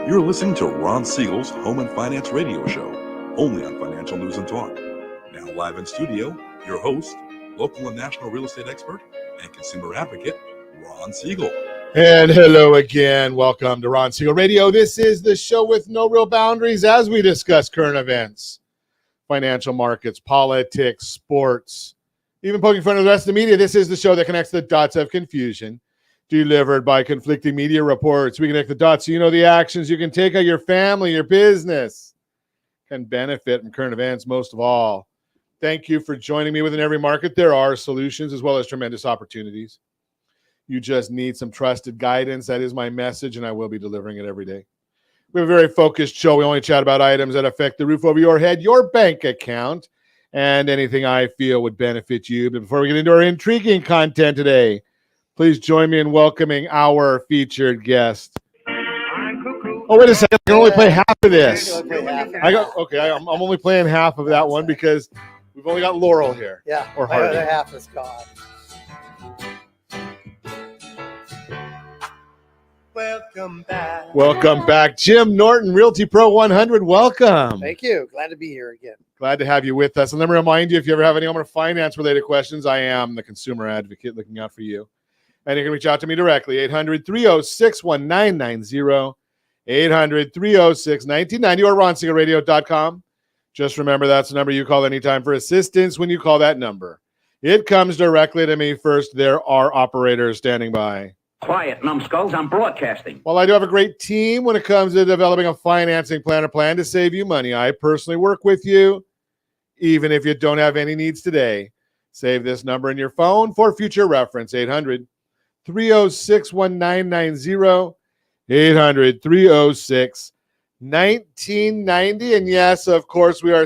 You're listening to Ron Siegel's Home and Finance Radio Show, only on Financial News and Talk. Now live in studio, your host, local and national real estate expert and consumer advocate, Ron Siegel. And hello again. Welcome to Ron Siegel Radio. This is the show with no real boundaries as we discuss current events, financial markets, politics, sports, even poking fun of the rest of the media. This is the show that connects the dots of confusion delivered by conflicting media reports. We connect the dots so you know the actions you can take on your family, your business, can benefit from current events most of all. Thank you for joining me. Within every market, there are solutions as well as tremendous opportunities. You just need some trusted guidance. That is my message, and I will be delivering it every day. We have a very focused show. We only chat about items that affect the roof over your head, your bank account, and anything I feel would benefit you. But before we get into our intriguing content today, please join me in welcoming our featured guest. Oh, wait a second. I can only play half of this. I'm only playing half of that one because we've only got Laurel here. Yeah, or my other half is gone. Welcome back. Jim Norton, Realty Pro 100. Welcome. Thank you. Glad to be here again. Glad to have you with us. And let me remind you, if you ever have any home or finance related questions, I am the consumer advocate looking out for you. And you can reach out to me directly, 800-306-1990, 800-306-1990, or ronsiegelradio.com. Just remember that's the number you call anytime for assistance. When you call that number, it comes directly to me first. There are operators standing by. Quiet, numbskulls, I'm broadcasting. Well, I do have a great team when it comes to developing a financing plan or plan to save you money. I personally work with you, even if you don't have any needs today. Save this number in your phone for future reference, 800-306-1990, 800-306-1990. And yes, of course, we are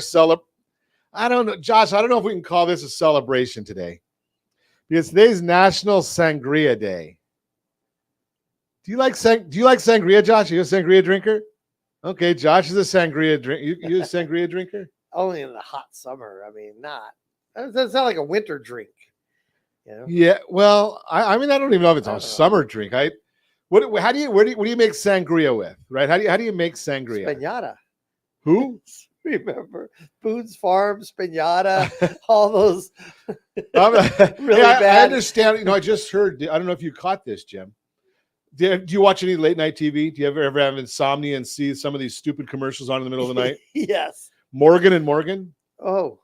I don't know, Josh, I don't know if we can call this a celebration today because today's National Sangria Day. Do you like sangria, Josh? Are you a sangria drinker? Okay, Josh is a sangria drinker. You a sangria drinker? Only in the hot summer. I mean, not. That's not like a winter drink. You know? Yeah. Well, I mean, I don't even know if it's a summer drink. What do you make sangria with? Right? How do you make sangria? Spinata. Who? Remember Boone's Farm, Spinata, all those. Really bad. I understand. I just heard. I don't know if you caught this, Jim. Do you watch any late night TV? Do you ever have insomnia and see some of these stupid commercials on in the middle of the night? Yes. Morgan and Morgan. Oh,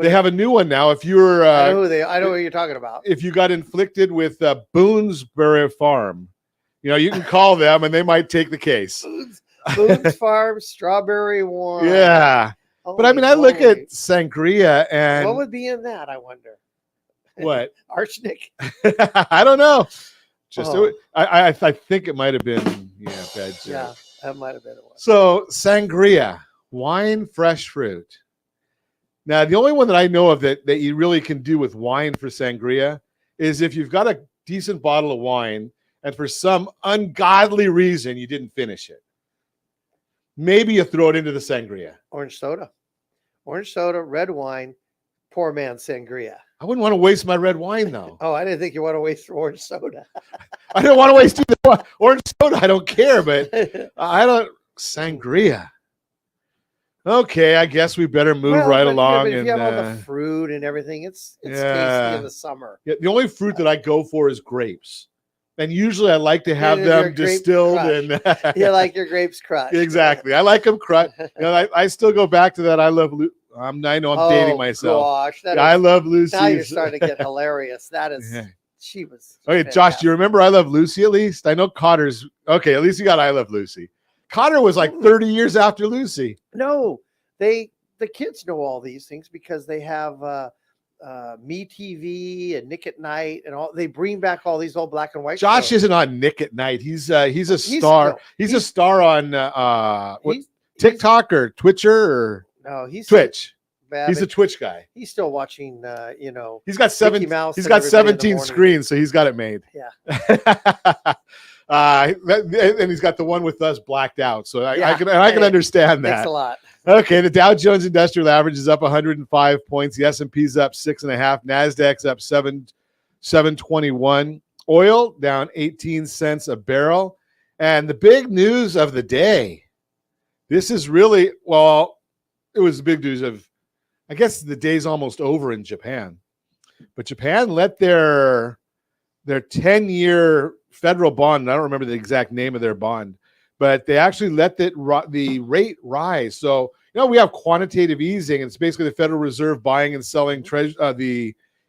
they have a new one now. If you're, I know what you're talking about. If you got inflicted with Boonesboro Farm, you can call them and they might take the case. Boone's Farm, strawberry wine. Yeah, but I mean, I look at sangria and what would be in that? I wonder. What? Arsenic. I don't know. I think it might have been bad joke. Yeah, that might have been one. So sangria, wine, fresh fruit. Now the only one that I know of that you really can do with wine for sangria is if you've got a decent bottle of wine and for some ungodly reason you didn't finish it. Maybe you throw it into the sangria. Orange soda, red wine, poor man sangria. I wouldn't want to waste my red wine, though. Oh, I didn't think you want to waste orange soda. I don't want to waste either orange soda. I don't care, but sangria. Okay, I guess we better move right along. If you have all the fruit and everything, it's tasty in the summer. Yeah, the only fruit that I go for is grapes. And usually I like to have them distilled. And you like your grapes crushed. Exactly. I like them crushed. I still go back to that. I love I know I'm dating myself. Gosh, I love Lucy. Now you're starting to get hilarious. That is, she was. Okay, fantastic. Josh, do you remember I Love Lucy at least? I know Cotter's. Okay, at least you got I Love Lucy. Cotter was like 30 years after Lucy. No, the kids know all these things because they have Me TV and Nick at Night and all. They bring back all these old black and white. Josh isn't on Nick at Night. He's a star. He's a star on TikTok or Twitcher or. No, he's Twitch. He's a Twitch guy. He's still watching. He's got 17 screens, so he's got it made. Yeah. And he's got the one with us blacked out, so I can understand that. Thanks a lot. Okay, the Dow Jones Industrial Average is up 105 points. The S&P's up 6.5. Nasdaq's up 721. Oil down 18 cents a barrel. And the big news of the day. This is really, well, it was big news of, I guess the day's almost over in Japan. But Japan let their 10-year federal bond, I don't remember the exact name of their bond, but they actually let the rate rise. So, we have quantitative easing. It's basically the Federal Reserve buying and selling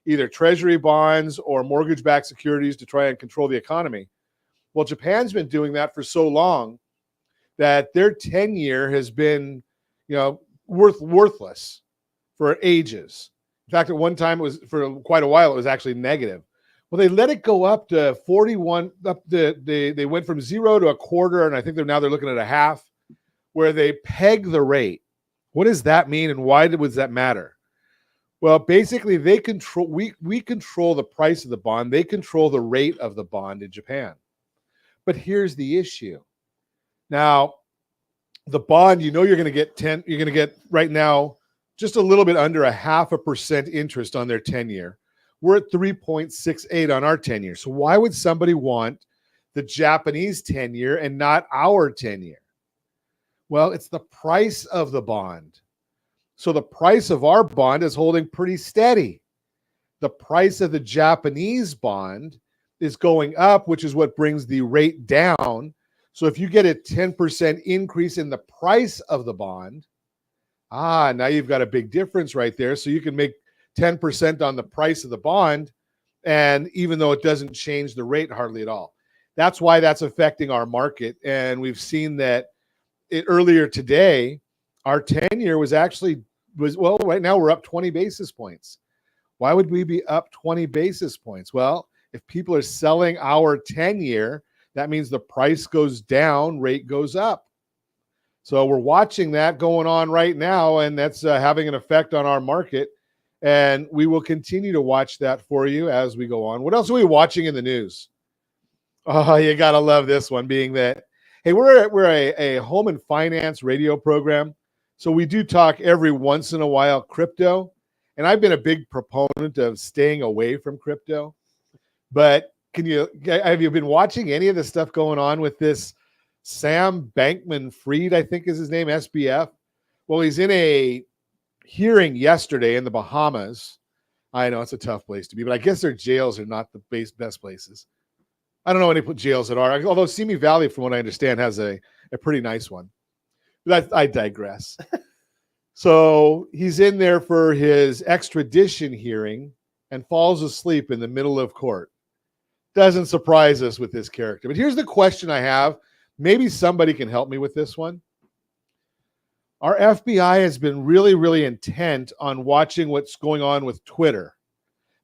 either treasury bonds or mortgage-backed securities to try and control the economy. Well, Japan's been doing that for so long that their 10-year has been, worthless for ages. In fact, at one time, it was for quite a while, it was actually negative. Well, they let it go up to 41. They went from 0 to a quarter, and I think they're looking at a half, where they peg the rate. What does that mean, and why does that matter? Well, basically, they control. We control the price of the bond. They control the rate of the bond in Japan. But here's the issue. Now, the bond, you're going to get You're going to get right now just a little bit under 0.5% interest on their 10-year. We're at 3.68 on our 10-year. So why would somebody want the Japanese 10-year and not our 10-year? Well, it's the price of the bond. So the price of our bond is holding pretty steady. The price of the Japanese bond is going up, which is what brings the rate down. So if you get a 10% increase in the price of the bond, now you've got a big difference right there. So you can make 10% on the price of the bond, and even though it doesn't change the rate hardly at all. That's why that's affecting our market. And we've seen that earlier today, our 10-year right now we're up 20 basis points. Why would we be up 20 basis points? Well, if people are selling our 10-year, that means the price goes down, rate goes up. So we're watching that going on right now, and that's having an effect on our market. And we will continue to watch that for you as we go on. What else are we watching in the news? Oh, you got to love this one, being that, hey, we're a home and finance radio program. So we do talk every once in a while crypto. And I've been a big proponent of staying away from crypto. But have you been watching any of the stuff going on with this Sam Bankman-Fried, I think is his name, SBF? Well, he's in a hearing yesterday in the Bahamas. I know it's a tough place to be, but I guess their jails are not the best places. I don't know any jails that are, although Simi Valley, from what I understand, has a pretty nice one. But I digress. So he's in there for his extradition hearing and falls asleep in the middle of court. Doesn't surprise us with this character. But here's the question I have. Maybe somebody can help me with this one. Our FBI has been really, really intent on watching what's going on with Twitter.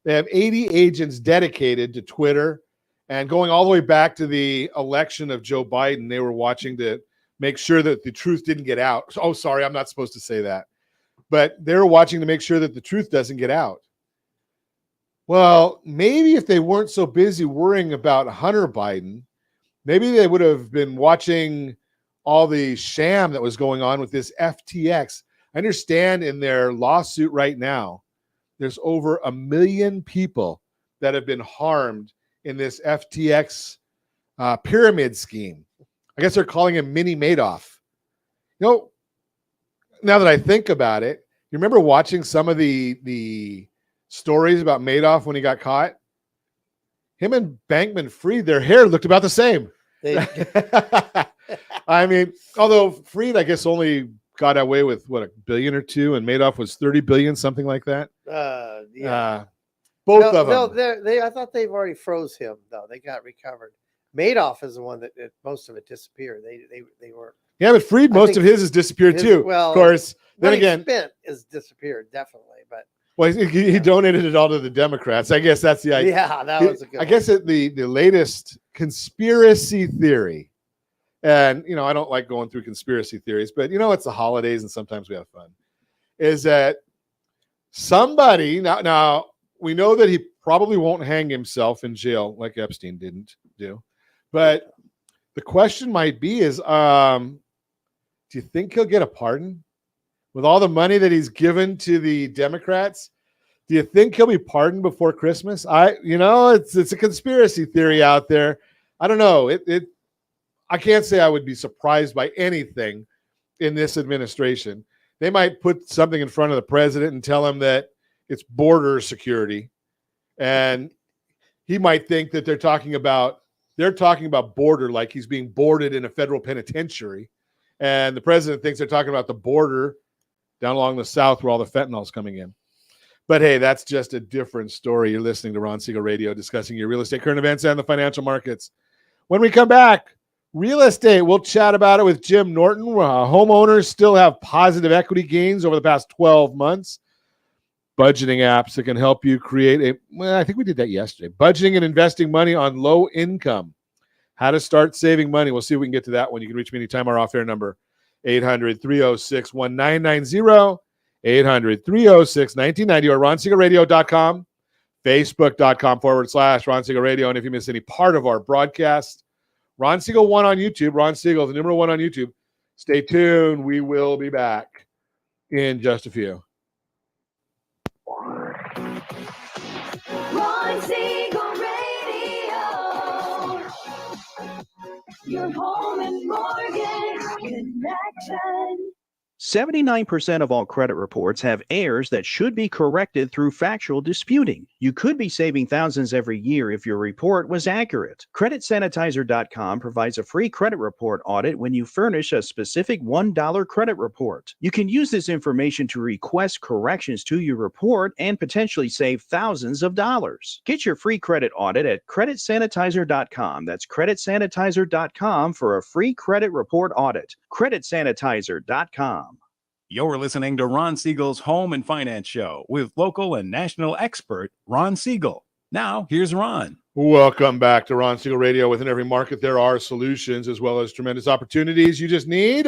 They have 80 agents dedicated to Twitter, and going all the way back to the election of Joe Biden, they were watching to make sure that the truth didn't get out. Oh, sorry, I'm not supposed to say that. But they're watching to make sure that the truth doesn't get out. Well, maybe if they weren't so busy worrying about Hunter Biden, maybe they would have been watching all the sham that was going on with this FTX. I understand in their lawsuit right now, there's over 1 million people that have been harmed in this FTX pyramid scheme. I guess they're calling him Mini Madoff. Now that I think about it, you remember watching some of the stories about Madoff when he got caught? Him and Bankman-Fried, their hair looked about the same. I mean, although Fried, I guess, only got away with $1 billion or $2 billion, and Madoff was 30 billion, something like that. Yeah. Both of them. I thought they've already froze him, though. They got recovered. Madoff is the one that most of it disappeared. They were. Yeah, but Fried, most of his has disappeared too. Well, of course. Then again, spent is disappeared definitely, but. Well, he donated it all to the Democrats. I guess that's the idea. Yeah, that was a good one. I guess the latest conspiracy theory, and I don't like going through conspiracy theories, but it's the holidays and sometimes we have fun, is that somebody now we know that he probably won't hang himself in jail like Epstein didn't do, but the question might be is, do you think he'll get a pardon? With all the money that he's given to the Democrats, do you think he'll be pardoned before Christmas? It's a conspiracy theory out there. I don't know. I can't say I would be surprised by anything, in this administration. They might put something in front of the president and tell him that it's border security. And he might think that they're talking about border like he's being boarded in a federal penitentiary. And the president thinks they're talking about the border down along the south where all the fentanyl's coming in. But hey, that's just a different story. You're listening to Ron Siegel Radio, discussing your real estate current events and the financial markets. When we come back, real estate, we'll chat about it with Jim Norton. Homeowners still have positive equity gains over the past 12 months. Budgeting apps that can help you create I think we did that yesterday. Budgeting and investing money on low income. How to start saving money. We'll see if we can get to that one. You can reach me anytime. Our off-air number, 800-306-1990. 800-306-1990 or RonSiegelRadio.com, Facebook.com/Ron Siegel Radio. And if you miss any part of our broadcast, Ron Siegel 1 on YouTube, Ron Siegel, the number 1 on YouTube. Stay tuned. We will be back in just a few. Ron Siegel Radio, your home and mortgage connection. 79% of all credit reports have errors that should be corrected through factual disputing. You could be saving thousands every year if your report was accurate. CreditSanitizer.com provides a free credit report audit when you furnish a specific $1 credit report. You can use this information to request corrections to your report and potentially save thousands of dollars. Get your free credit audit at CreditSanitizer.com. That's CreditSanitizer.com for a free credit report audit. CreditSanitizer.com. You're listening to Ron Siegel's Home and Finance Show with local and national expert Ron Siegel. Now, here's Ron. Welcome back to Ron Siegel Radio. Within every market, there are solutions as well as tremendous opportunities. You just need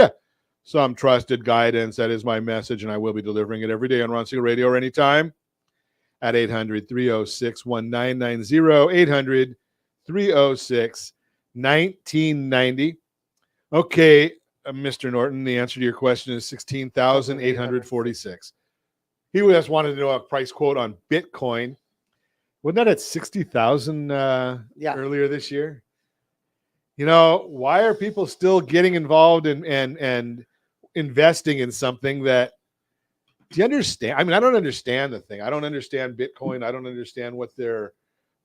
some trusted guidance. That is my message, and I will be delivering it every day on Ron Siegel Radio or anytime at 800-306-1990, 800-306-1990. Okay. Mr. Norton, the answer to your question is 16,846. He just wanted to know a price quote on Bitcoin. Wasn't that at 60,000 earlier this year? You know, why are people still getting involved and investing in something that, do you understand? I mean, I don't understand the thing. I don't understand Bitcoin. I don't understand what the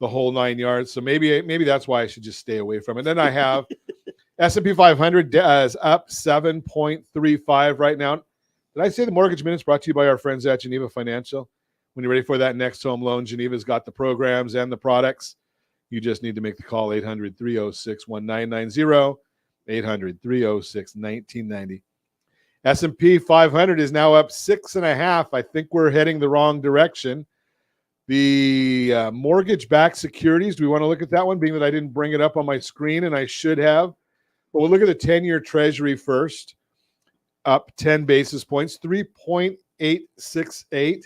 whole 9 yards. So maybe that's why I should just stay away from it. Then I have S&P 500 is up 7.35 right now. Did I say the Mortgage Minute's brought to you by our friends at Geneva Financial? When you're ready for that next home loan, Geneva's got the programs and the products. You just need to make the call, 800-306-1990, 800-306-1990. S&P 500 is now up 6.5. I think we're heading the wrong direction. The mortgage-backed securities, do we want to look at that one, being that I didn't bring it up on my screen and I should have? But we'll look at the 10-year Treasury first, up 10 basis points, 3.868.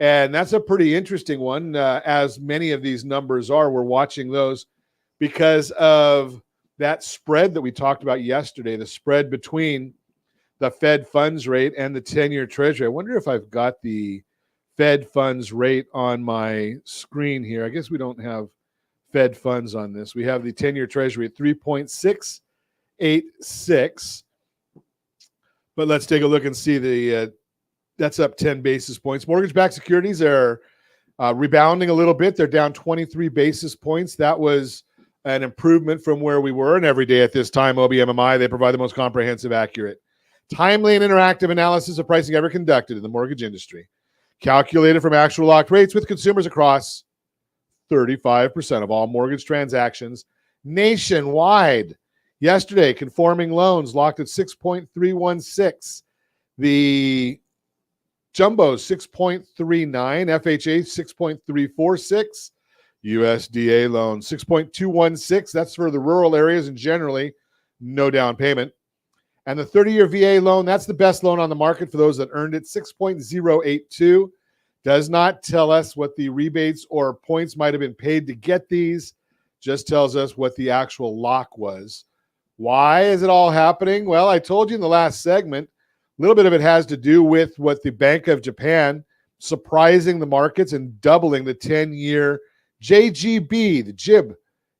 And that's a pretty interesting one, as many of these numbers are. We're watching those because of that spread that we talked about yesterday, the spread between the Fed funds rate and the 10-year Treasury. I wonder if I've got the Fed funds rate on my screen here. I guess we don't have Fed funds on this. We have the 10-year Treasury at 3.686. But let's take a look and see that's up 10 basis points. Mortgage-backed securities are rebounding a little bit. They're down 23 basis points. That was an improvement from where we were. And every day at this time, OBMMI, they provide the most comprehensive, accurate, timely, and interactive analysis of pricing ever conducted in the mortgage industry. Calculated from actual locked rates with consumers across 35% of all mortgage transactions nationwide. Yesterday, conforming loans locked at 6.316. The Jumbo 6.39, FHA 6.346, USDA loan 6.216. That's for the rural areas and generally no down payment. And the 30-year VA loan, that's the best loan on the market for those that earned it, 6.082. Does not tell us what the rebates or points might have been paid to get these, just tells us what the actual lock was. Why is it all happening? Well, I told you in the last segment, a little bit of it has to do with what the Bank of Japan surprising the markets and doubling the 10-year JGB, the JIB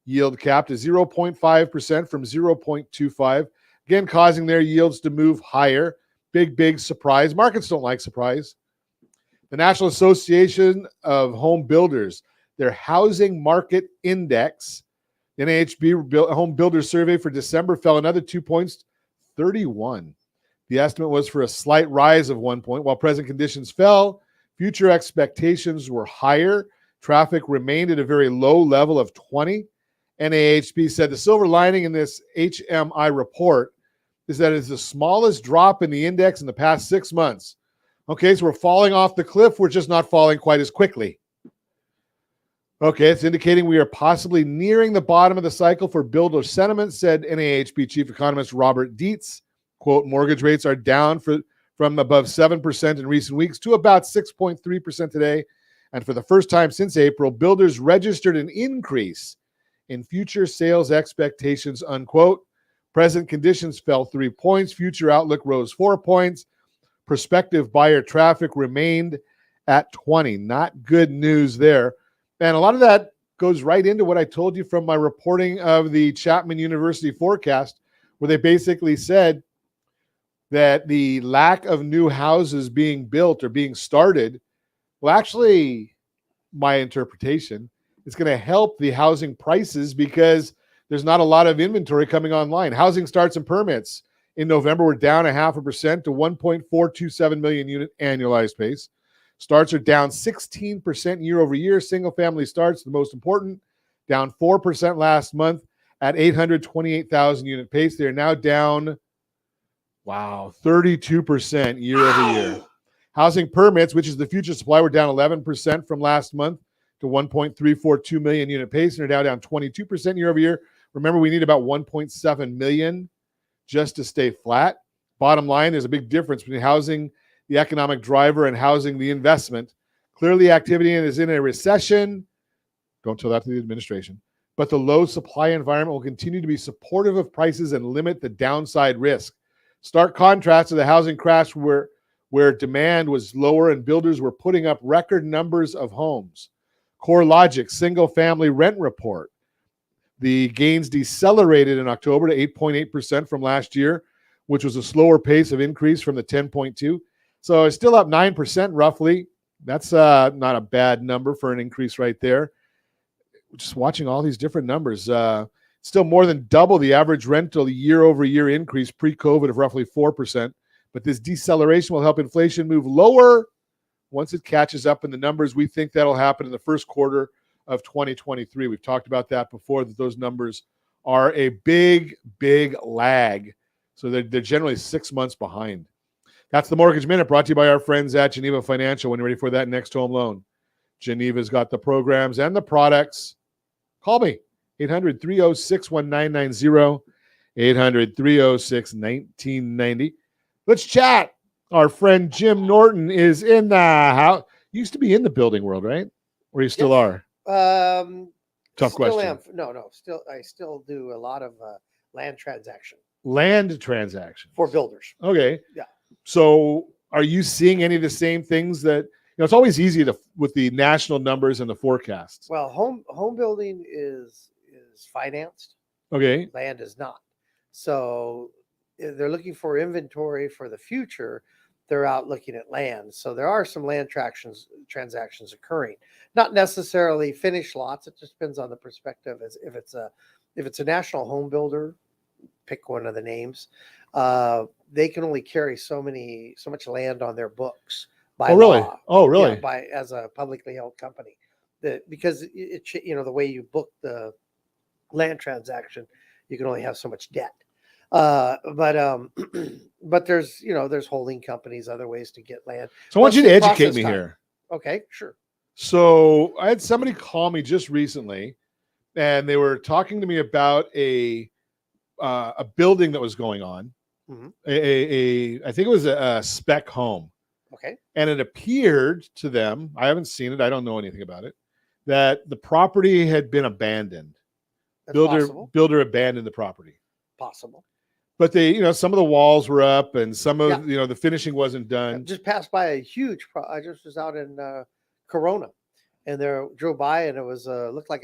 yield cap to 0.5% from 0.25. again, causing their yields to move higher. Big surprise. Markets don't like surprise. The National Association of Home Builders, their housing market index, NAHB Home Builder Survey for December fell another 2 points, 31. The estimate was for a slight rise of 1 point. While present conditions fell, future expectations were higher. Traffic remained at a very low level of 20. NAHB said the silver lining in this HMI report is that it's the smallest drop in the index in the past 6 months. Okay, so we're falling off the cliff. We're just not falling quite as quickly. Okay, it's indicating we are possibly nearing the bottom of the cycle for builder sentiment, said NAHB Chief Economist Robert Dietz. Quote, mortgage rates are down from above 7% in recent weeks to about 6.3% today. And for the first time since April, builders registered an increase in future sales expectations, unquote. Present conditions fell 3 points. Future outlook rose 4 points. Prospective buyer traffic remained at 20. Not good news there. And a lot of that goes right into what I told you from my reporting of the Chapman University forecast, where they basically said that the lack of new houses being built or being started, well, actually, my interpretation, is going to help the housing prices because there's not a lot of inventory coming online. Housing starts and permits in November were down 0.5% to 1.427 million unit annualized pace. Starts are down 16% year over year. Single family starts, the most important, down 4% last month at 828,000 unit pace. They're now down, 32% year over year. Housing permits, which is the future supply, were down 11% from last month to 1.342 million unit pace, and are now down 22% year over year. Remember, we need about 1.7 million just to stay flat. Bottom line, there's a big difference between housing, the economic driver, and housing, the investment. Clearly, activity is in a recession. Don't tell that to the administration. But the low supply environment will continue to be supportive of prices and limit the downside risk. Stark contrast to the housing crash where demand was lower and builders were putting up record numbers of homes. CoreLogic single-family rent report. The gains decelerated in October to 8.8% from last year, which was a slower pace of increase from the 10.2. So it's still up 9% roughly. That's not a bad number for an increase right there. Just watching all these different numbers. Still more than double the average rental year-over-year increase pre-COVID of roughly 4%. But this deceleration will help inflation move lower once it catches up in the numbers. We think that'll happen in the first quarter of 2023. We've talked about that before, that those numbers are a big lag. So they're generally 6 months behind. That's the Mortgage Minute, brought to you by our friends at Geneva Financial. When you're ready for that next home loan, Geneva's got the programs and the products. Call me, 800-306-1990, 800-306-1990. Let's chat. Our friend Jim Norton is in the house. You used to be in the building world, right? Or you still are? Tough question. I still do a lot of land transaction. Land transaction For builders. Okay. Yeah. So are you seeing any of the same things that, it's always easy with the national numbers and the forecasts. Well, home building is financed. Okay. Land is not. So they're looking for inventory for the future. They're out looking at land. So there are some land transactions occurring. Not necessarily finished lots. It just depends on the perspective. As if it's a national home builder, pick one of the names. They can only carry so much land on their books by law. Oh, really? Yeah, as a publicly held company. Because the way you book the land transaction, you can only have so much debt. But there's holding companies, other ways to get land. So I want you to educate me here. Okay, sure. So I had somebody call me just recently, and they were talking to me about a building that was going on. Mm-hmm. I think it was a spec home. Okay. And it appeared to them, I haven't seen it, I don't know anything about it, that the property had been abandoned. That's Builder abandoned the property. Possible. But they, some of the walls were up and some of, the finishing wasn't done. I just passed by a huge, I just was out in Corona, and drove by, and it was looked like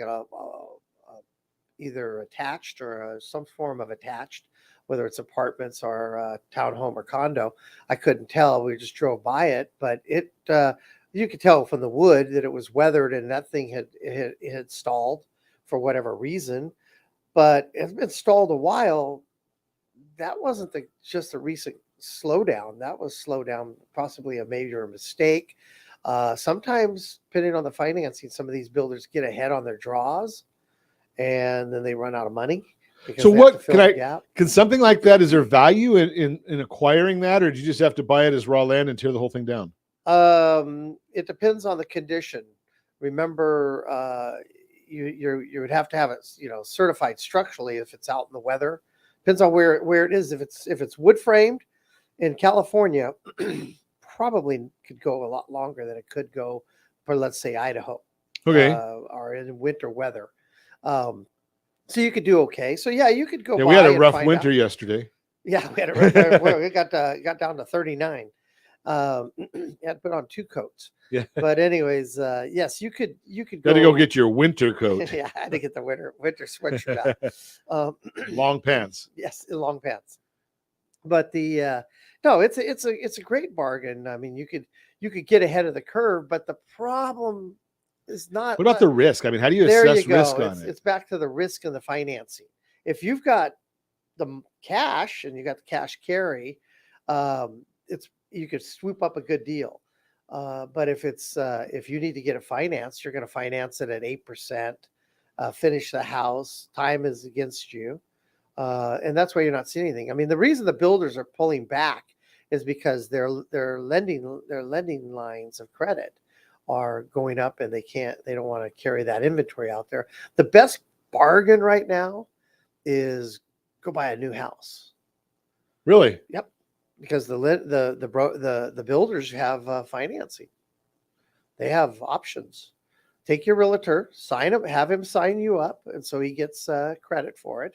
either attached or some form of attached, whether it's apartments or townhome or condo. I couldn't tell. We just drove by it, but you could tell from the wood that it was weathered and that thing had stalled for whatever reason. But it's been stalled a while. That wasn't just a recent slowdown. That was slowdown, possibly a major mistake. Sometimes, depending on the financing, some of these builders get ahead on their draws, and then they run out of money. So what can something like that? Is there value in acquiring that, or do you just have to buy it as raw land and tear the whole thing down? It depends on the condition. Remember, you would have to have it, certified structurally if it's out in the weather. Depends on where it is. If it's wood framed in California, probably could go a lot longer than it could go for, let's say, Idaho. Okay. Or in winter weather. So you could do okay. So yeah, you could go. Yeah, we had a rough winter yesterday. Yeah, we had a rough. We got down to 39. Had to put on 2 coats. Yeah. But anyways, yes, you could Got to go get your winter coat. Yeah, I had to get the winter sweatshirt out. Long pants. Yes, long pants. But no, it's a great bargain. I mean, you could get ahead of the curve, but the problem is not. What about the risk? I mean, how do you assess risk on it? It's back to the risk and the financing. If you've got the cash and you got the cash carry, you could swoop up a good deal. But if you need to get it financed, you're going to finance it at 8%, finish the house. Time is against you. And that's why you're not seeing anything. I mean, the reason the builders are pulling back is because their lending lines of credit are going up, and they don't want to carry that inventory out there. The best bargain right now is go buy a new house. Really? Yep. Because the builders have financing. They have options. Take your realtor, have him sign you up, and so he gets credit for it.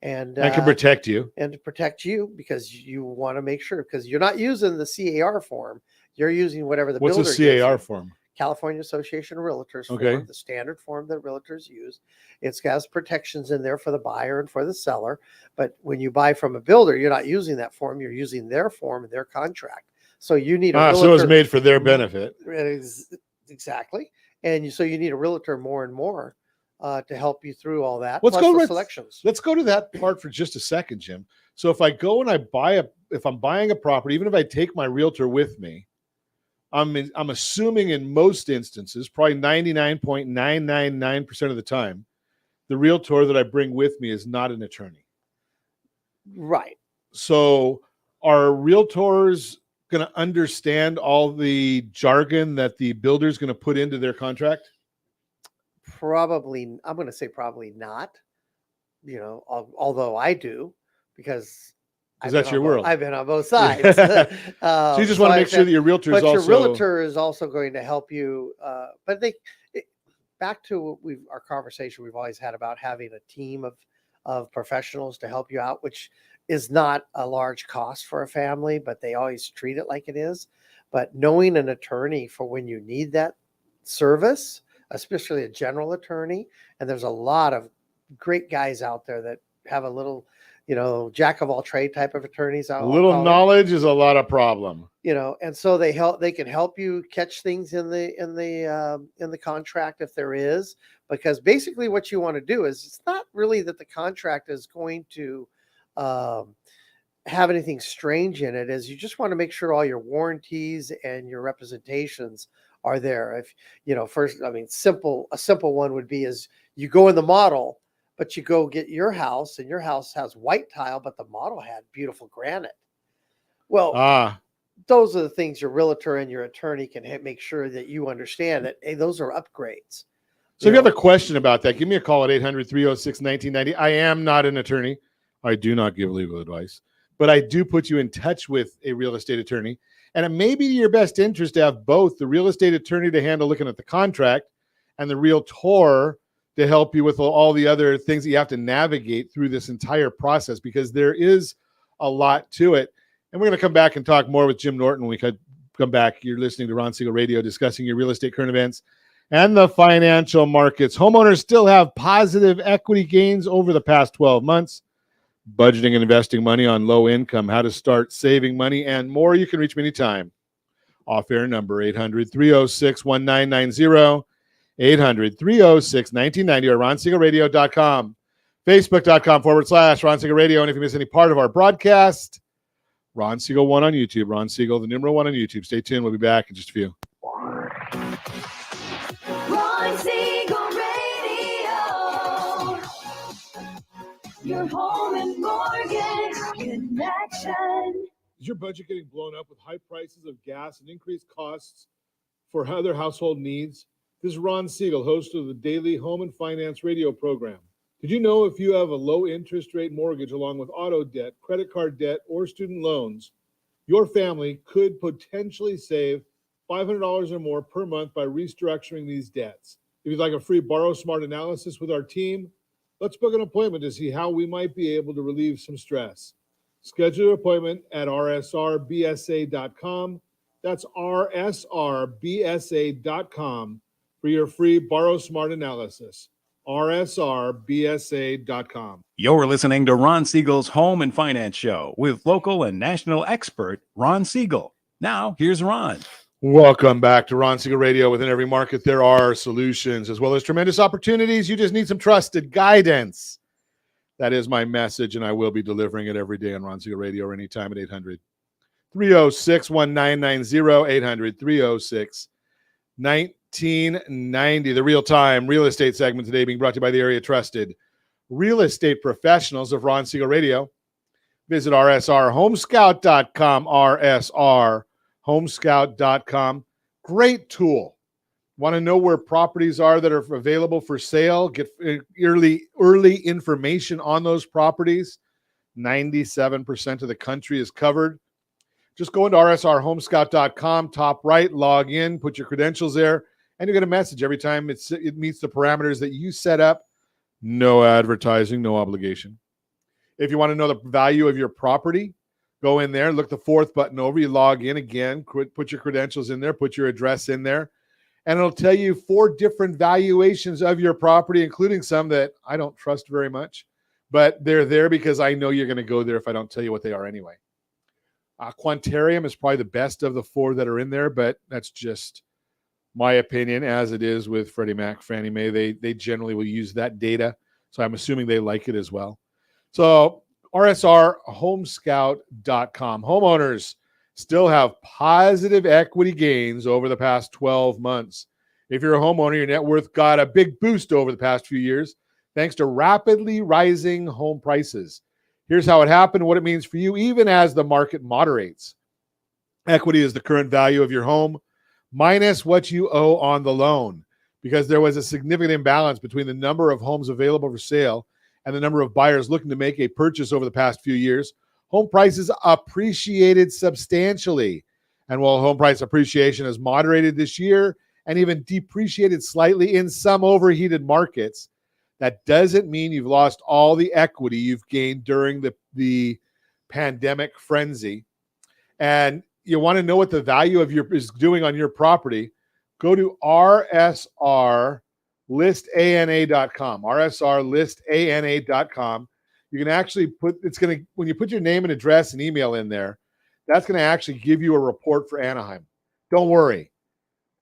And can protect you. And to protect you, because you want to make sure, because you're not using the CAR form. You're using whatever the builder gives you. What's a CAR form? California Association of Realtors Okay. form, the standard form that realtors use. It's got protections in there for the buyer and for the seller. But when you buy from a builder, you're not using that form. You're using their form and their contract. So you need a realtor. So it's made for their benefit. Exactly. And so you need a realtor more and more to help you through all that. Let's selections. Let's go to that part for just a second, Jim. So if I go and if I'm buying a property, even if I take my realtor with me, I'm assuming in most instances, probably 99.999% of the time, the realtor that I bring with me is not an attorney. Right. So are realtors going to understand all the jargon that the builder is going to put into their contract? Probably. I'm going to say probably not. Although I do, because that's your world. I've been on both sides. So you just want to make sure that your realtor is also. But your realtor is also going to help you. But back to our conversation we've always had about having a team of professionals to help you out, which is not a large cost for a family, but they always treat it like it is. But knowing an attorney for when you need that service, especially a general attorney, and there's a lot of great guys out there that have a little, jack of all trade type of attorneys. A little knowledge is a lot of problem. And so they can help you catch things in the contract if there is, because basically what you want to do is, it's not really that the contract is going to have anything strange in it, as you just want to make sure all your warranties and your representations are there. If a simple one would be is you go in the model, but you go get your house, and your house has white tile, but the model had beautiful granite. Well, those are the things your realtor and your attorney can make sure that you understand that, hey, those are upgrades. So if you have a question about that, give me a call at 800-306-1990. I am not an attorney. I do not give legal advice, but I do put you in touch with a real estate attorney. And it may be to your best interest to have both the real estate attorney to handle looking at the contract and the realtor to help you with all the other things that you have to navigate through this entire process, because there is a lot to it. And we're going to come back and talk more with Jim Norton when we come back. You're listening to Ron Siegel Radio, discussing your real estate current events and the financial markets. Homeowners still have positive equity gains over the past 12 months. budgeting and investing money on low income, how to start saving money, and more. You can reach me anytime. Off-air number 800-306-1990, 800-306-1990, or RonSiegelRadio.com, Facebook.com/Ron Siegel Radio. And if you miss any part of our broadcast, Ron Siegel 1 on YouTube. Ron Siegel, the numeral 1 on YouTube. Stay tuned. We'll be back in just a few. Ron Siegel Radio. Your home and mortgage connection. Is your budget getting blown up with high prices of gas and increased costs for other household needs? This is Ron Siegel, host of the daily Home and Finance radio program. Did you know if you have a low interest rate mortgage along with auto debt, credit card debt, or student loans, your family could potentially save $500 or more per month by restructuring these debts? If you'd like a free Borrow Smart analysis with our team, let's book an appointment to see how we might be able to relieve some stress. Schedule an appointment at rsrbsa.com. That's rsrbsa.com for your free Borrow Smart analysis. rsrbsa.com. You're listening to Ron Siegel's Home and Finance Show with local and national expert Ron Siegel. Now, here's Ron. Welcome back to Ron Siegel Radio. Within every market, there are solutions as well as tremendous opportunities. You just need some trusted guidance. That is my message, and I will be delivering it every day on Ron Siegel Radio or anytime at 800-306-1990, 800-306-1990. The real-time real estate segment today being brought to you by the area trusted real estate professionals of Ron Siegel Radio. Visit rsrhomescout.com, rsrhomescout.com. Great tool. Want to know where properties are that are available for sale? Get early information on those properties. 97% of the country is covered. Just go into rsrhomescout.com, top right, log in, put your credentials there, and you get a message every time it meets the parameters that you set up. No advertising, no obligation. If you want to know the value of your property, go in there, look the fourth button over, you log in again, put your credentials in there, put your address in there, and it'll tell you 4 different valuations of your property, including some that I don't trust very much, but they're there because I know you're going to go there if I don't tell you what they are anyway. Quantarium is probably the best of the 4 that are in there, but that's just my opinion, as it is with Freddie Mac, Fannie Mae. They generally will use that data, so I'm assuming they like it as well. So rsrhomescout.com. Homeowners still have positive equity gains over the past 12 months. If you're a homeowner, your net worth got a big boost over the past few years thanks to rapidly rising home prices. Here's how it happened, what it means for you, even as the market moderates. Equity is the current value of your home minus what you owe on the loan, because there was a significant imbalance between the number of homes available for sale and the number of buyers looking to make a purchase over the past few years. Home prices appreciated substantially. And while home price appreciation has moderated this year and even depreciated slightly in some overheated markets, that doesn't mean you've lost all the equity you've gained during the pandemic frenzy. And you want to know what the value of is doing on your property, go to rsrlistana.com, rsrlistana.com. You can actually when you put your name and address and email in there, that's going to actually give you a report for Anaheim. Don't worry.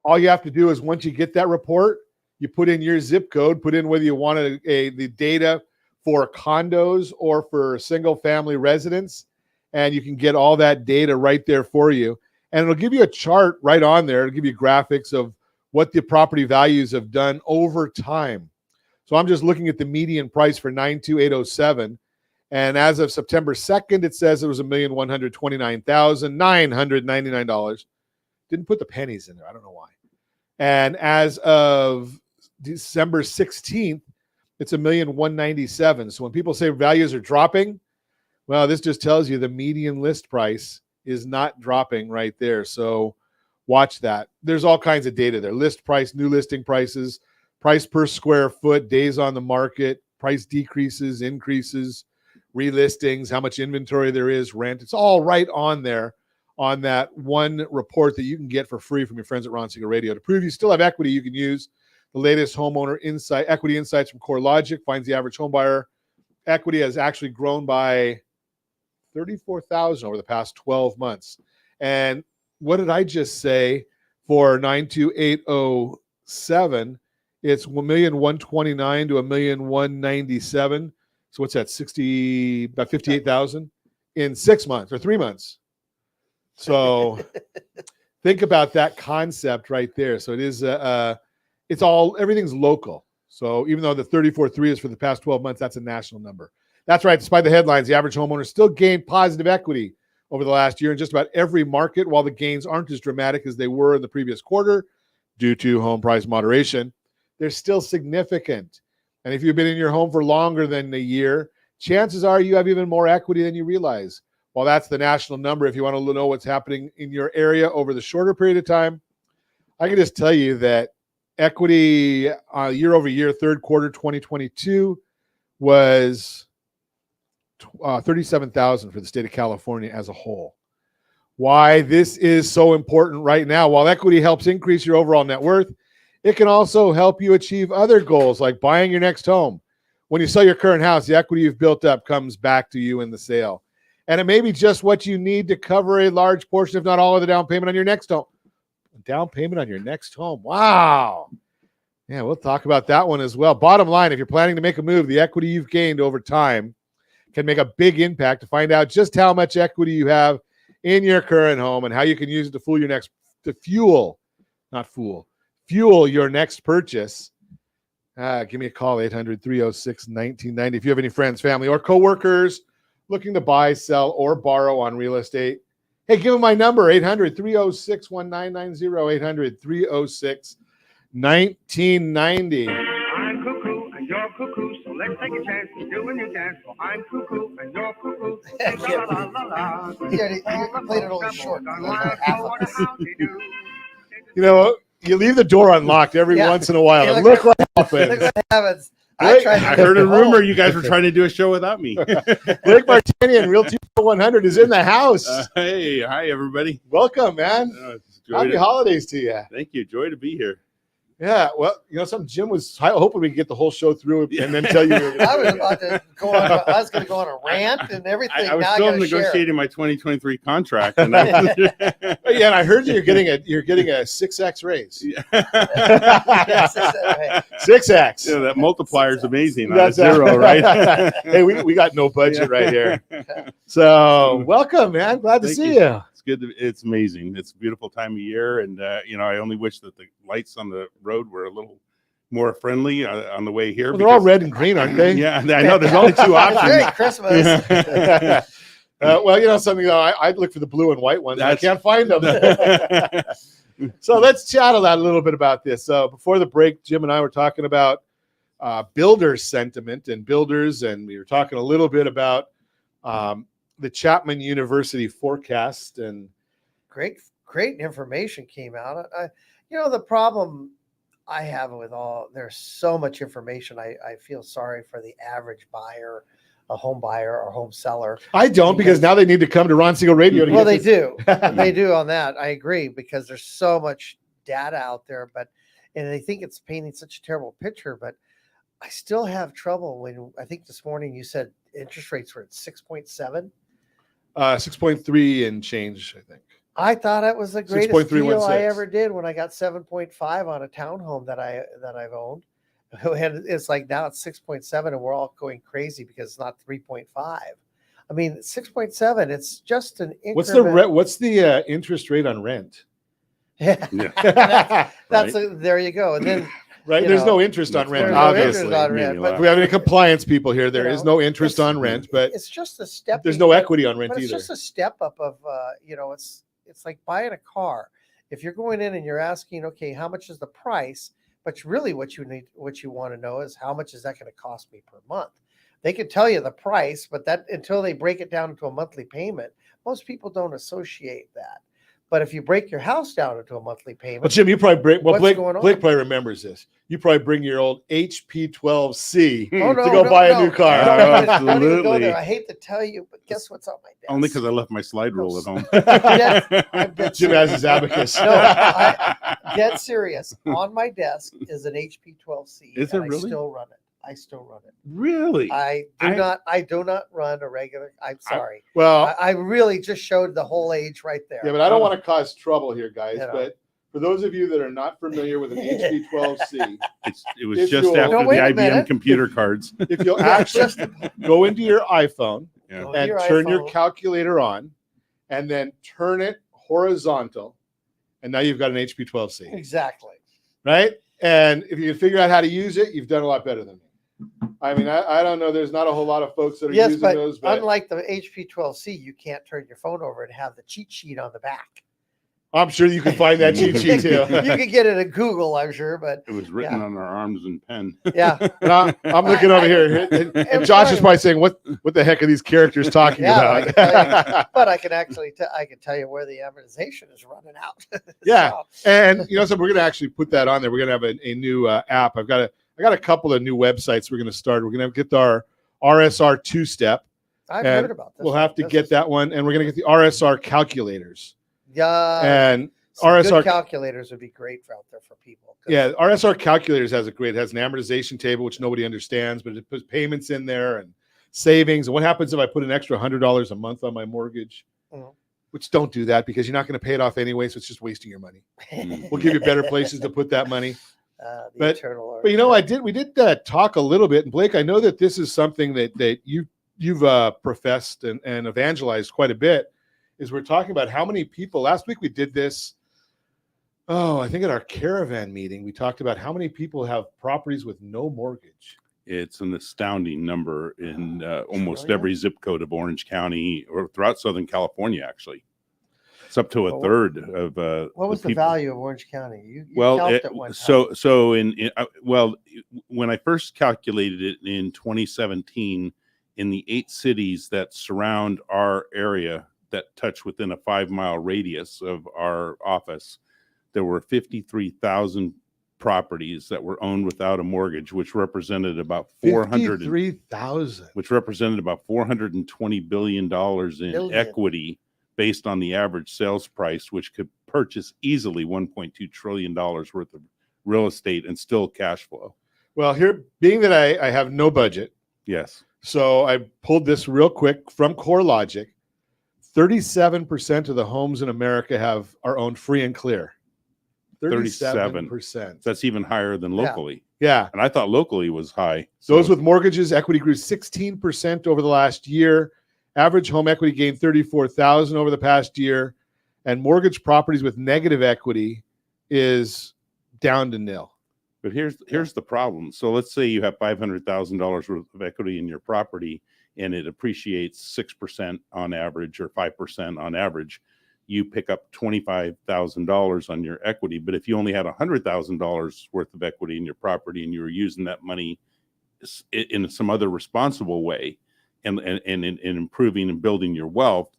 All you have to do is once you get that report, you put in your zip code, put in whether you wanted the data for condos or for single family residents, and you can get all that data right there for you. And it'll give you a chart right on there. It'll give you graphics of what the property values have done over time. So I'm just looking at the median price for 92807. And as of September 2nd, it says it was $1,129,999. Didn't put the pennies in there. I don't know why. And as of December 16th, it's $1,197,000. So when people say values are dropping, well, this just tells you the median list price is not dropping right there. So watch that. There's all kinds of data there. List price, new listing prices, price per square foot, days on the market, price decreases, increases, relistings, how much inventory there is, rent. It's all right on there on that one report that you can get for free from your friends at Ron Siegel Radio. To prove you still have equity, you can use the latest homeowner equity insights from CoreLogic. Finds the average home buyer equity has actually grown by 34,000 over the past 12 months. And what did I just say for 92807? It's 1,129,000 to 1,197,000. So what's that? About 58,000 in 6 months or 3 months. So think about that concept right there. So it is everything's local. So even though the 34.3 is for the past 12 months, that's a national number. That's right. Despite the headlines, the average homeowner still gained positive equity over the last year in just about every market, while the gains aren't as dramatic as they were in the previous quarter due to home price moderation. They're still significant. And if you've been in your home for longer than a year, chances are you have even more equity than you realize. While that's the national number, if you want to know what's happening in your area over the shorter period of time, I can just tell you that equity year over year, third quarter 2022 was 37,000 for the state of California as a whole. Why this is so important right now. While equity helps increase your overall net worth, it can also help you achieve other goals like buying your next home. When you sell your current house, the equity you've built up comes back to you in the sale. And it may be just what you need to cover a large portion, if not all of the down payment on your next home. Down payment on your next home. Wow. Yeah, we'll talk about that one as well. Bottom line, if you're planning to make a move, the equity you've gained over time can make a big impact. To find out just how much equity you have in your current home and how you can use it to fuel your next purchase, give me a call, 800-306-1990. If you have any friends, family, or coworkers looking to buy, sell, or borrow on real estate, hey, give them my number, 800-306-1990, 800-306-1990. I'm cuckoo and you're cuckoo, so let's take a chance to do a new dance. Well, I'm cuckoo and you're cuckoo. La, la, la, la. You played it only short. You know, you leave the door unlocked every once in a while. Hey, and look what happens. Look what happens. I heard a rumor you guys were trying to do a show without me. Blake Martinian, Realty 100, is in the house. Hey, hi, everybody. Welcome, man. Happy holidays to you. Thank you. Joy to be here. Yeah, well, Jim was hoping we could get the whole show through and then tell you. I was about to go on. I was going to go on a rant and everything. I was now still I negotiating my 2023 contract. And and I heard you're getting a 6x raise. 6x. Yeah, that multiplier is amazing. That's zero, right? Hey, we got no budget right here. So welcome, man. Glad to see you. Good. It's amazing. It's a beautiful time of year, and I only wish that the lights on the road were a little more friendly on the way here. Well, they're all red and green, aren't they? Yeah, I know. There's only two options. Merry Christmas. Well, something though, I'd look for the blue and white ones. I can't find them. So let's chat a little bit about this. So before the break, Jim and I were talking about builder sentiment and builders, and we were talking a little bit about the Chapman University forecast, and great information came out. The problem I have with there's so much information. I feel sorry for the average buyer, a home buyer or home seller. I don't, because now they need to come to Ron Siegel Radio. Well, they do. They do on that. I agree, because there's so much data out there, and I think it's painting such a terrible picture, but I still have trouble when I think this morning you said interest rates were at 6.7. 6.3 and change, I think. I thought it was the greatest deal I ever did when I got 7.5 on a townhome that I've owned. And it's like now it's 6.7, and we're all going crazy because it's not 3.5. I mean, 6.7. It's just an increment. What's the interest rate on rent? Yeah. That's right. There you go. And then. Right, there's no interest on rent, obviously. But if we have any compliance people here, there is no interest on rent, but it's just a step. There's no equity on rent either. It's either. just a step up of, it's like buying a car. If you're going in and you're asking, okay, how much is the price? But really, what you want to know is how much is that going to cost me per month? They can tell you the price, but that until they break it down into a monthly payment, most people don't associate that. But if you break your house down into a monthly payment, well, Jim, you probably bring. Well, Blake probably remembers this. You probably bring your old HP 12C to go buy a new car. Don't even go there. I hate to tell you, but guess what's on my desk? Only because I left my slide rule at home. Jim has his abacus. No, I'm dead serious. On my desk is an HP 12C. Is it really? I still run it. I still run it. Really? I do not run a regular. I'm sorry. Well, I really just showed the whole age right there. yeah, but I don't want to cause trouble here, guys. You know. But for those of you that are not familiar with an HP12C, It was If just you'll- after No, the wait a IBM minute. computer cards. if you'll Yeah, actually go into your iPhone Yeah. Go to and your turn your iPhone. calculator on, and then turn it horizontal, and now you've got an HP12C, Exactly. right? And if you can figure out how to use it, you've done a lot better than me. I mean, I don't know. There's not a whole lot of folks that are Yes, using but those, but unlike the HP12C, you can't turn your phone over and have the cheat sheet on the back. I'm sure you can find that cheat sheet too. You can get it in Google, I'm sure, but It was written Yeah. on our arms in pen. yeah, And I'm looking over here, and Josh is probably saying, "What the heck are these characters talking Yeah, about?" but I can actually I can tell you where the amortization is running out. Yeah. So, And so we're going to actually put that on there. We're going to have a new app. I got a couple of new websites we're going to start. We're going to get our RSR two-step. I've And heard about this. We'll have to This get is- that one, and we're going to get the RSR calculators. Yeah, And some RSR good calculators would be great out there for people. 'cause- yeah, RSR calculators has an amortization table which nobody understands, but it puts payments in there and savings. And what happens if I put an extra $100 a month on my mortgage? Mhm. Which don't do that because you're not going to pay it off anyway, so it's just wasting your money. We'll give you better places to put that money. The But- eternal But we did talk a little bit, and Blake, I know that this is something that you've professed and evangelized quite a bit. Is we're talking about how many people. Last week we did this. Oh, I think at our caravan meeting we talked about how many people have properties with no mortgage. It's an astounding number in almost Trillion? every zip code of Orange County or throughout Southern California, actually. It's up to a Well, third of What was the people. value of Orange County? You Well, calculated it one time. so when I first calculated it in 2017, in the 8 cities that surround our area that touch within a 5-mile radius of our office, there were 53,000 properties that were owned without a mortgage, which represented about 53,000. which represented about $420 billion in Billion. equity based on the average sales price, which could purchase easily $1.2 trillion worth of real estate and still cash flow. Well, here, being that I have no budget, Yes. so I pulled this real quick from CoreLogic. 37% of the homes in America are owned free and clear. 37%. That's even higher than Yeah. locally. Yeah. And I thought locally was high. Those So- with mortgages, equity grew 16% over the last year. Average home equity gained 34,000 over the past year, and mortgage properties with negative equity is down to nil. But here's the problem. So let's say you have $500,000 worth of equity in your property and it appreciates 6% on average or 5% on average. You pick up $25,000 on your equity. But if you only had $100,000 worth of equity in your property and you were using that money in some other responsible way and in improving and building your wealth,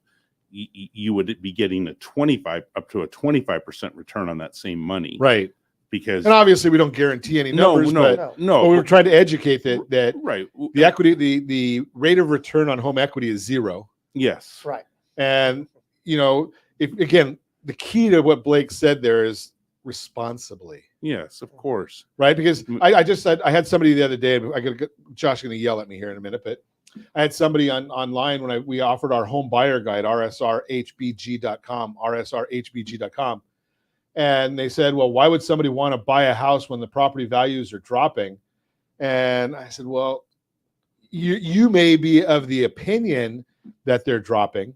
you would be getting up to a 25% return on that same money. Right. Because And obviously we don't guarantee any numbers, but we were trying to educate that right. the equity, the rate of return on home equity is 0. Yes. Right. And, if again, the key to what Blake said there is responsibly, Yes, of course. right? Because I just said, I had somebody the other day, Josh is going to yell at me here in a minute, but I had somebody online when we offered our home buyer guide, rsrhbg.com, rsrhbg.com. And they said, well, why would somebody want to buy a house when the property values are dropping? And I said, well, you may be of the opinion that they're dropping,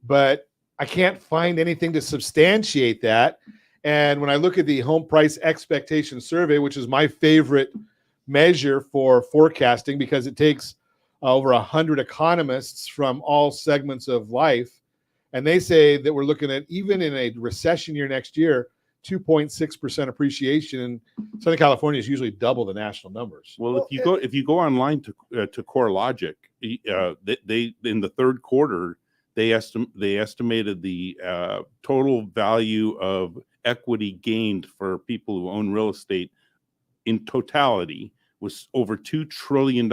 but I can't find anything to substantiate that. And when I look at the home price expectation survey, which is my favorite measure for forecasting because it takes over 100 economists from all segments of life, and they say that we're looking at, even in a recession year next year, 2.6% appreciation. And Southern California is usually double the national numbers. Well, if you go online to CoreLogic, they in the third quarter they estimated the total value of equity gained for people who own real estate in totality was over $2 trillion.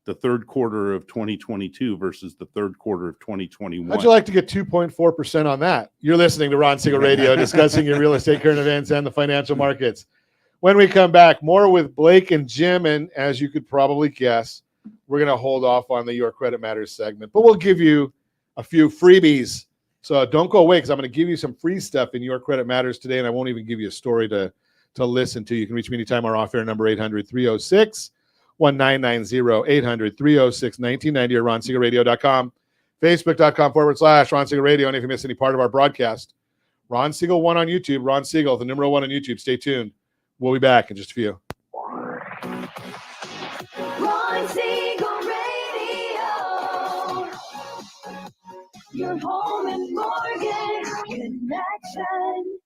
The third quarter of 2022 versus the third quarter of 2021. How'd you like to get 2.4% on that? You're listening to Ron Siegel Radio discussing your real estate current events and the financial markets. When we come back, more with Blake and Jim. And as you could probably guess, we're going to hold off on the Your Credit Matters segment, but we'll give you a few freebies. So don't go away because I'm going to give you some free stuff in Your Credit Matters today, and I won't even give you a story to listen to. You can reach me anytime. Our off-air number, 800-306-1990, 800-306-1990, or RonSiegelRadio.com, Facebook.com/Ron Siegel Radio. And if you miss any part of our broadcast, Ron Siegel 1 on YouTube, Ron Siegel, the number 1 on YouTube. Stay tuned. We'll be back in just a few. Ron Siegel Radio. Your home and mortgage connection.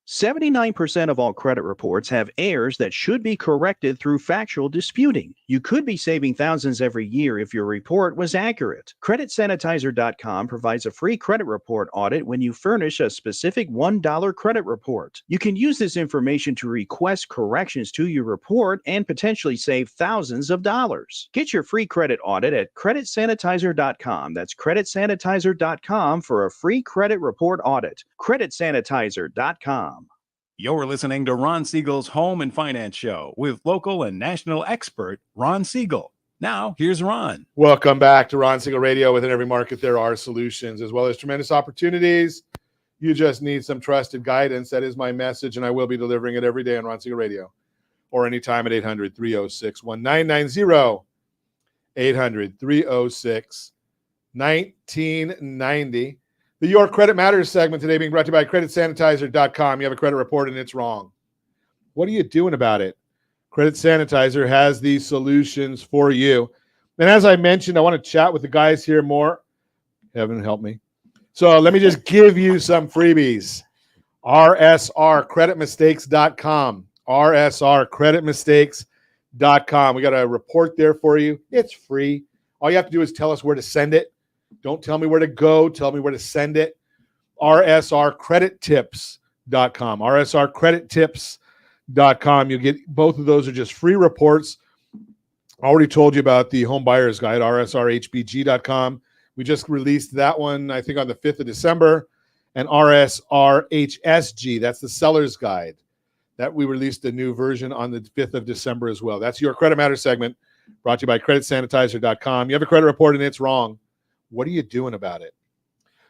79% of all credit reports have errors that should be corrected through factual disputing. You could be saving thousands every year if your report was accurate. CreditSanitizer.com provides a free credit report audit when you furnish a specific $1 credit report. You can use this information to request corrections to your report and potentially save thousands of dollars. Get your free credit audit at CreditSanitizer.com. That's CreditSanitizer.com for a free credit report audit. CreditSanitizer.com. You're listening to Ron Siegel's Home and Finance Show with local and national expert Ron Siegel. Now, here's Ron. Welcome back to Ron Siegel Radio. Within every market, there are solutions as well as tremendous opportunities. You just need some trusted guidance. That is my message, and I will be delivering it every day on Ron Siegel Radio or anytime at 800-306-1990, 800-306-1990. The Your Credit Matters segment today being brought to you by CreditSanitizer.com. You have a credit report and it's wrong. What are you doing about it? Credit Sanitizer has these solutions for you. And as I mentioned, I want to chat with the guys here more. Heaven help me. So let me just give you some freebies. RSRCreditMistakes.com. RSRCreditMistakes.com. We got a report there for you. It's free. All you have to do is tell us where to send it. Don't tell me where to go. Tell me where to send it. RSRCreditTips.com. RSRCreditTips.com. You get both of those are just free reports. I already told you about the Home Buyer's Guide, RSRHBG.com. We just released that one, I think, on the 5th of December. And RSRHSG, that's the Seller's Guide. That we released a new version on the 5th of December as well. That's Your Credit Matters segment brought to you by CreditSanitizer.com. You have a credit report and it's wrong. What are you doing about it?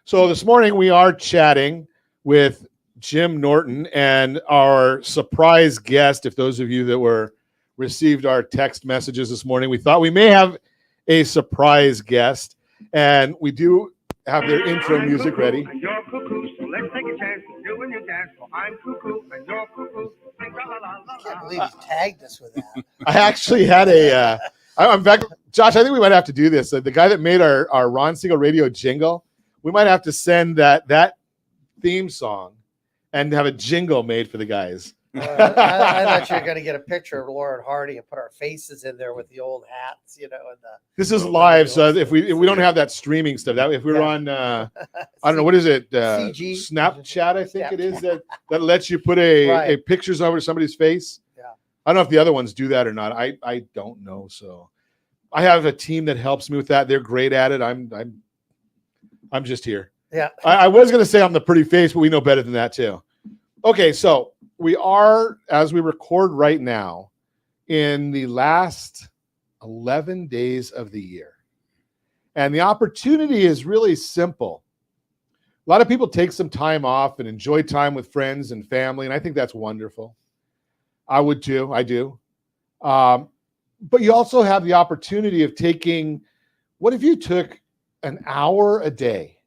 So this morning we are chatting with Jim Norton and our surprise guest. If those of you that received our text messages this morning, we thought we may have a surprise guest, and we do have their intro music ready. And you're cuckoo, so let's take a chance to do a new dance. Well, I'm cuckoo and you're cuckoo. Sing la la la la. I can't believe you tagged us with that. I actually had in fact, Josh, I think we might have to do this. The guy that made our Ron Siegel Radio jingle, we might have to send that theme song and have a jingle made for the guys. I thought you were going to get a picture of Laura and Hardy and put our faces in there with the old hats, and This is live, so if we don't have that streaming stuff, that if we were on, I don't know, what is it? CG? Snapchat, I think it is that lets you put a pictures over somebody's face. Yeah. I don't know if the other ones do that or not. I don't know. So I have a team that helps me with that. They're great at it. I'm just here. Yeah. I was going to say I'm the pretty face, but we know better than that too. Okay, so we are, as we record right now, in the last 11 days of the year. And the opportunity is really simple. A lot of people take some time off and enjoy time with friends and family, and I think that's wonderful. I would too. I do. But you also have the opportunity of taking, what if you took an hour a day?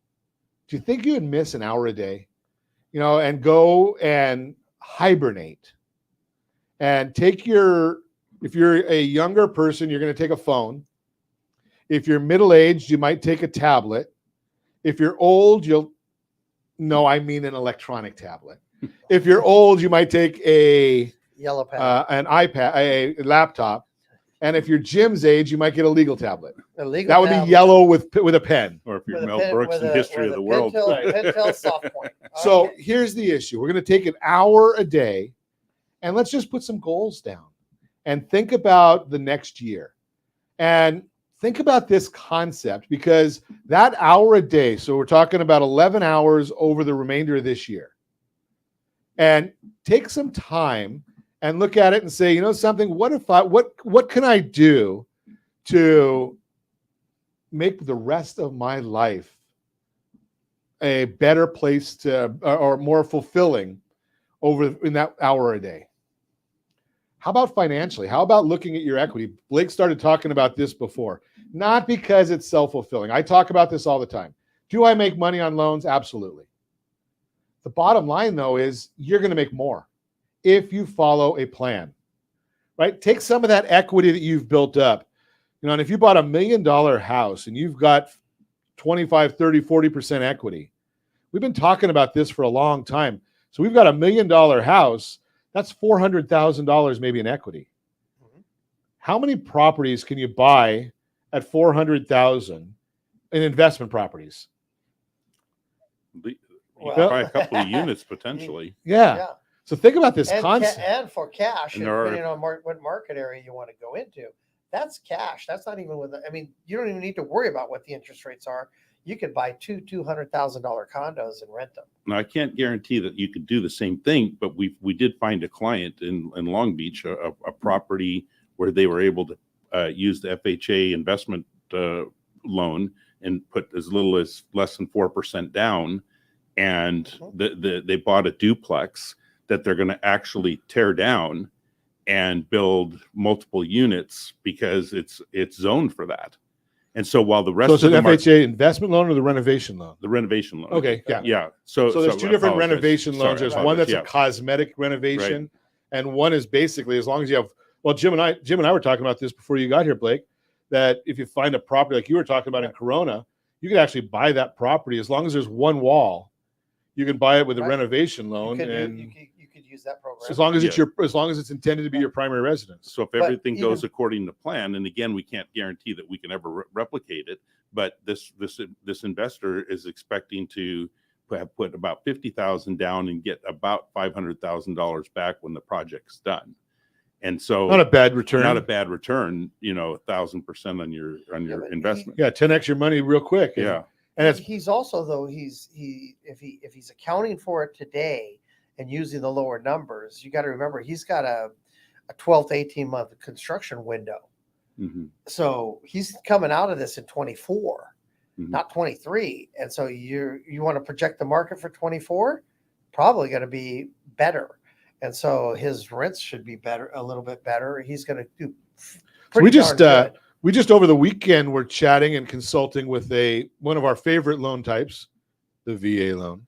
Do you think you would miss an hour a day? And go and hibernate and take if you're a younger person, you're going to take a phone. If you're middle-aged, you might take a tablet. If you're old, I mean an electronic tablet. If you're old, you might take a yellow pad, an iPad, a laptop. And if you're Jim's age, you might get a legal tablet. That would be yellow with a pen. Or if you're Mel Brooks in History of the World. Pentel soft point. So here's the issue. We're going to take an hour a day, and let's just put some goals down and think about the next year. And think about this concept, because that hour a day, so we're talking about 11 hours over the remainder of this year. And take some time and look at it and say, you know something, what can I do to make the rest of my life a better place to, or more fulfilling in that hour a day? How about financially? How about looking at your equity? Blake started talking about this before, not because it's self-fulfilling. I talk about this all the time. Do I make money on loans? Absolutely. The bottom line, though, is you're going to make more if you follow a plan, right? Take some of that equity that you've built up. You know, and if you bought $1 million house and you've got 25, 30, 40% equity, we've been talking about this for a long time. So we've got $1 million house. That's $400,000 maybe in equity. How many properties can you buy at $400,000 in investment properties? You can buy a couple of units potentially. Yeah. So think about this and concept. and for cash, And depending on what market area you want to go into, that's cash. That's not even with. I mean, you don't even need to worry about what the interest rates are. You could buy $200,000 condos and rent them. Now, I can't guarantee that you could do the same thing, but we did find a client in Long Beach, a property where they were able to use the FHA investment loan and put as little as less than 4% down, and they bought a duplex that they're going to actually tear down and build multiple units because it's zoned for that. And so while the rest So it's of an the FHA investment loan or the renovation loan? the renovation loan. Okay, yeah. Yeah. So there's two I different apologize. renovation loans. Sorry, There's I one that's apologize. a cosmetic renovation, and one is basically, as long as you have, well, Jim and I were talking about this before you got here, Blake, that if you find a property like you were talking about in Corona, you could actually buy that property as long as there's one wall. You can buy it with a renovation loan, You could use that program. so as long as it's intended to be your primary residence. So if everything goes according to plan, and again, we can't guarantee that we can ever replicate it, but this investor is expecting to have put about 50,000 down and get about $500,000 back when the project's done. And so Not a bad return. Not a bad return, 1,000% on your investment. Yeah, 10x your money real quick. Yeah. And he's also, though, if he's accounting for it today and using the lower numbers, you got to remember he's got a 12 to 18 month construction window. Mm-hmm. So he's coming out of this in 24, Mm-hmm. not 23. And so you want to project the market for 24, probably going to be better. And so his rents should be better, a little bit better. He's going to do pretty darn good. We just over the weekend were chatting and consulting with one of our favorite loan types, the VA loan.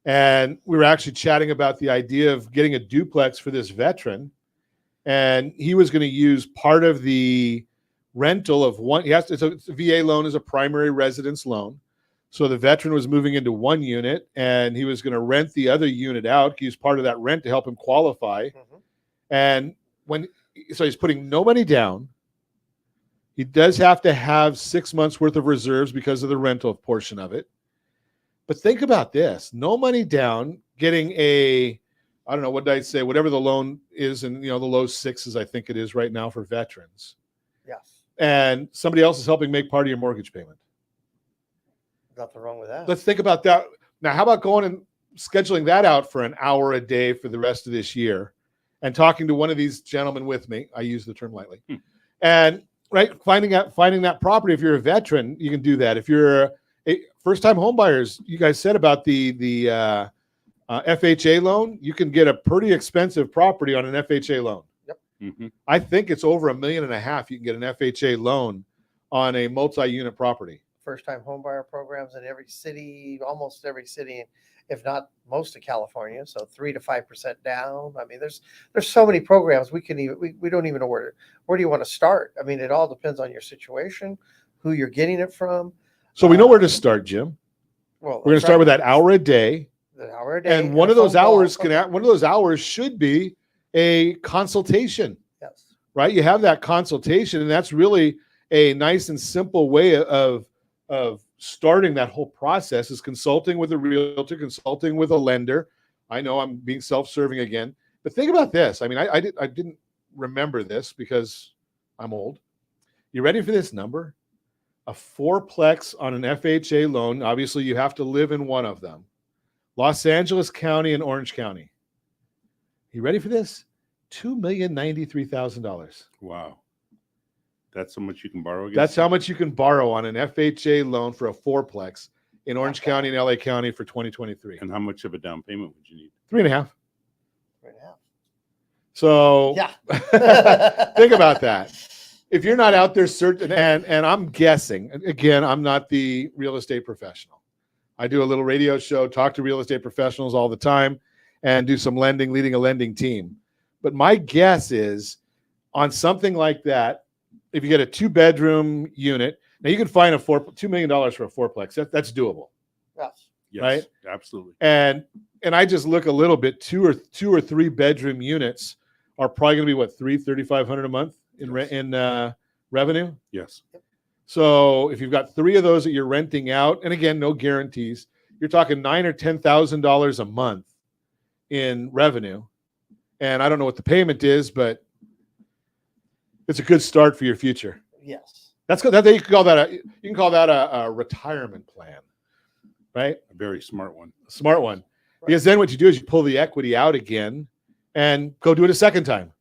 And we were actually chatting about the idea of getting a duplex for this veteran. And he was going to use part of the rental of one. It's a VA loan is a primary residence loan. So the veteran was moving into one unit and he was going to rent the other unit out, use part of that rent to help him qualify. Mm-hmm. And so he's putting no money down. He does have to have 6 months worth of reserves because of the rental portion of it. But think about this, no money down, getting I don't know, what did I say? Whatever the loan is in, the low sixes, I think it is right now for veterans. Yes. And somebody else is helping make part of your mortgage payment. Nothing wrong with that. Let's think about that. Now, how about going and scheduling that out for an hour a day for the rest of this year and talking to one of these gentlemen with me? I use the term lightly. And finding that property. If you're a veteran, you can do that. If you're a first-time home buyers, you guys said about the FHA loan, you can get a pretty expensive property on an FHA loan. Yep. Mm-hmm. I think it's over $1.5 million. You can get an FHA loan on a multi-unit property. First-time home buyer programs in every city, almost every city, if not most of California. So 3 to 5% down. I mean, there's so many programs we don't even know where do you want to start. I mean, it all depends on your situation, who you're getting it from. So we know where to start, Jim. Well, we're going to start with that hour a day. The hour a day, and one of those hours should be a consultation. Yes. Right. You have that consultation, and that's really a nice and simple way of starting that whole process is consulting with a realtor, consulting with a lender. I know I'm being self-serving again, but think about this. I mean, I didn't remember this because I'm old. You ready for this number? A fourplex on an FHA loan. Obviously, you have to live in one of them. Los Angeles County and Orange County. You ready for this? $2,093,000. Wow. That's how much you can borrow against? That's how much you can borrow on an FHA loan for a fourplex in Orange County and LA County for 2023. And how much of a down payment would you need? 3.5. Right now. So Yeah. think about that. If you're not out there searching, and I'm guessing, again, I'm not the real estate professional. I do a little radio show, talk to real estate professionals all the time, and do some lending, leading a lending team. But my guess is on something like that, if you get a 2-bedroom unit, now you can find $2 million for a fourplex. That's doable. Yes. Yes, right? Absolutely. And I just look a little bit, two or 3-bedroom units are probably going to be what, $3,500 a month in revenue. Yes. So if you've got 3 of those that you're renting out, and again, no guarantees, you're talking $9,000 or $10,000 a month in revenue. And I don't know what the payment is, but it's a good start for your future. Yes. That's good. You can call that a retirement plan, right? A very smart one. Smart one. Right. Because then what you do is you pull the equity out again and go do it a second time.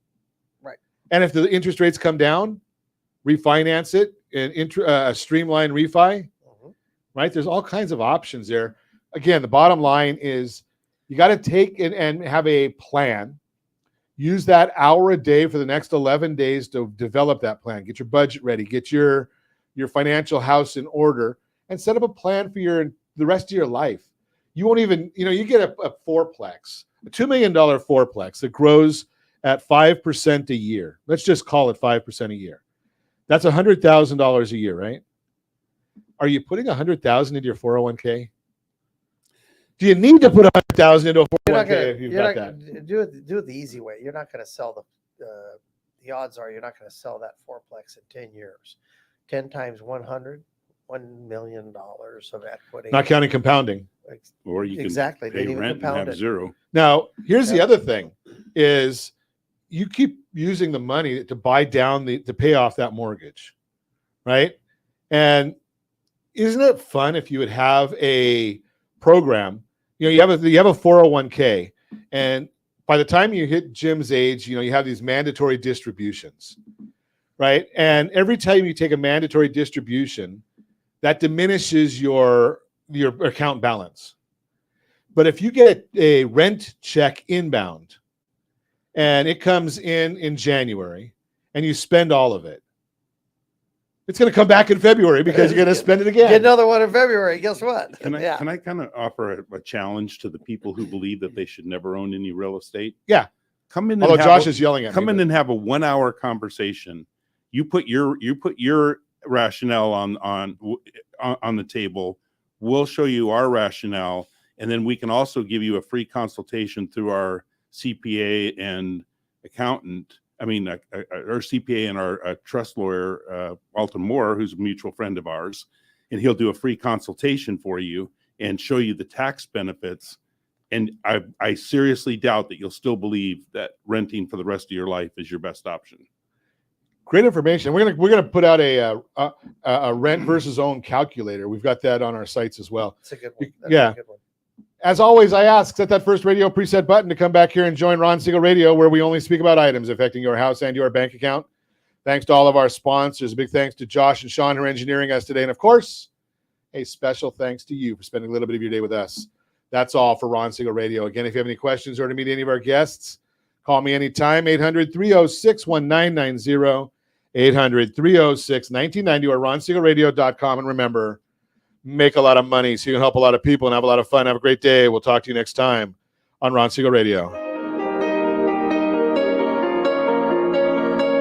Right. And if the interest rates come down, refinance it and streamline refi. Right. There's all kinds of options there. Again, the bottom line is you got to take it and have a plan. Use that hour a day for the next 11 days to develop that plan. Get your budget ready. Get your financial house in order and set up a plan for the rest of your life. You won't even, you get a fourplex, a $2 million fourplex that grows at 5% a year. Let's just call it 5% a year. That's $100,000 a year, right? Are you putting $100,000 into your 401k? Do you need to put $100,000 into a 401k if you've got that? Do it the easy way. You're not going to sell the odds are you're not going to sell that fourplex in 10 years. 10 times 100, $1 million of equity. Not counting compounding. Or you can exactly. pay rent and have zero. Now, here's the other thing is you keep using the money to buy down to pay off that mortgage, right? And isn't it fun if you would have a program? You have a 401k, and by the time you hit Jim's age, you have these mandatory distributions, right? And every time you take a mandatory distribution, that diminishes your account balance. But if you get a rent check inbound and it comes in January and you spend all of it, it's going to come back in February because you're going to spend it again. Get another one in February. Guess what? Can I kind of offer a challenge to the people who believe that they should never own any real estate? Yeah. Come in. Although Josh is yelling at me. Come in and have a 1-hour conversation. You put your rationale on the table. We'll show you our rationale, and then we can also give you a free consultation through our CPA and accountant. I mean, our CPA and our trust lawyer, Walton Moore, who's a mutual friend of ours, and he'll do a free consultation for you and show you the tax benefits. And I seriously doubt that you'll still believe that renting for the rest of your life is your best option. Great information. We're gonna put out a rent versus own calculator. We've got that on our sites as well. That's a good one. Yeah. A good one. As always, I ask, set that first radio preset button to come back here and join Ron Siegel Radio, where we only speak about items affecting your house and your bank account. Thanks to all of our sponsors. A big thanks to Josh and Sean who are engineering us today. And of course, a special thanks to you for spending a little bit of your day with us. That's all for Ron Siegel Radio. Again, if you have any questions or to meet any of our guests, call me anytime, 800-306-1990, 800-306-1990, or ronsiegelradio.com. And remember, make a lot of money so you can help a lot of people and have a lot of fun. Have a great day. We'll talk to you next time on Ron Siegel Radio.